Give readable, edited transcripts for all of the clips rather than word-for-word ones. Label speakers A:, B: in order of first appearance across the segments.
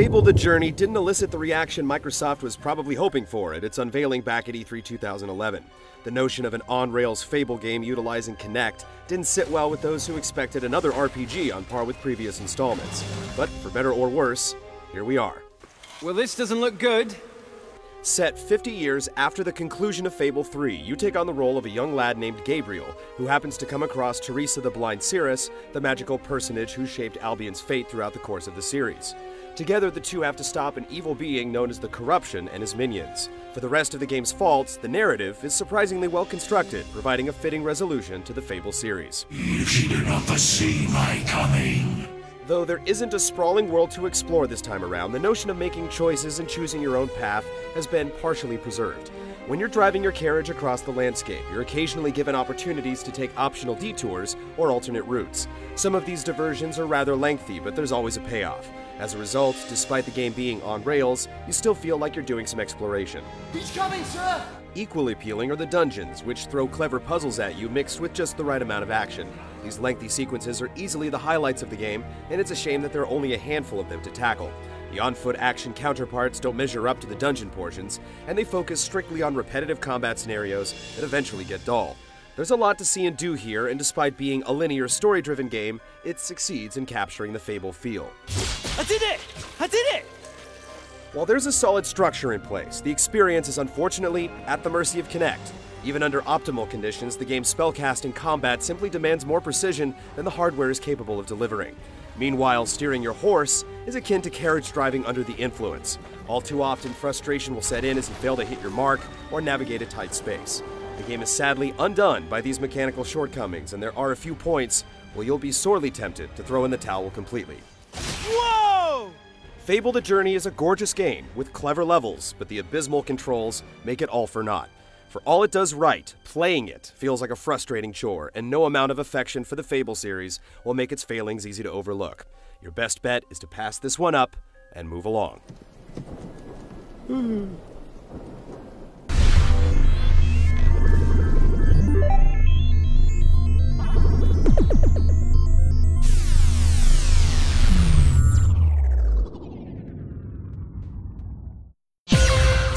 A: Fable the Journey didn't elicit the reaction Microsoft was probably hoping for at its unveiling back at E3 2011. The notion of an on-rails Fable game utilizing Kinect didn't sit well with those who expected another RPG on par with previous installments. But for better or worse, here we are.
B: Well, this doesn't look good.
A: Set 50 years after the conclusion of Fable 3, you take on the role of a young lad named Gabriel, who happens to come across Theresa the blind seeress, the magical personage who shaped Albion's fate throughout the course of the series. Together, the two have to stop an evil being known as the Corruption and his minions. For the rest of the game's faults, the narrative is surprisingly well constructed, providing a fitting resolution to the Fable series.
C: If you do not foresee my coming.
A: Though there isn't a sprawling world to explore this time around, the notion of making choices and choosing your own path has been partially preserved. When you're driving your carriage across the landscape, you're occasionally given opportunities to take optional detours or alternate routes. Some of these diversions are rather lengthy, but there's always a payoff. As a result, despite the game being on rails, you still feel like you're doing some exploration.
D: He's coming, sir!
A: Equally appealing are the dungeons, which throw clever puzzles at you mixed with just the right amount of action. These lengthy sequences are easily the highlights of the game, and it's a shame that there are only a handful of them to tackle. The on-foot action counterparts don't measure up to the dungeon portions, and they focus strictly on repetitive combat scenarios that eventually get dull. There's a lot to see and do here, and despite being a linear story-driven game, it succeeds in capturing the Fable feel.
D: I did it! I did it!
A: While there's a solid structure in place, the experience is unfortunately at the mercy of Kinect. Even under optimal conditions, the game's spellcasting combat simply demands more precision than the hardware is capable of delivering. Meanwhile, steering your horse is akin to carriage driving under the influence. All too often, frustration will set in as you fail to hit your mark or navigate a tight space. The game is sadly undone by these mechanical shortcomings, and there are a few points where you'll be sorely tempted to throw in the towel completely.
D: Whoa!
A: Fable the Journey is a gorgeous game with clever levels, but the abysmal controls make it all for naught. For all it does right, playing it feels like a frustrating chore, and no amount of affection for the Fable series will make its failings easy to overlook. Your best bet is to pass this one up and move along.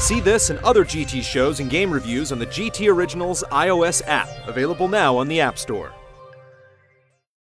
A: See this and other GT shows and game reviews on the GT Originals iOS app, available now on the App Store.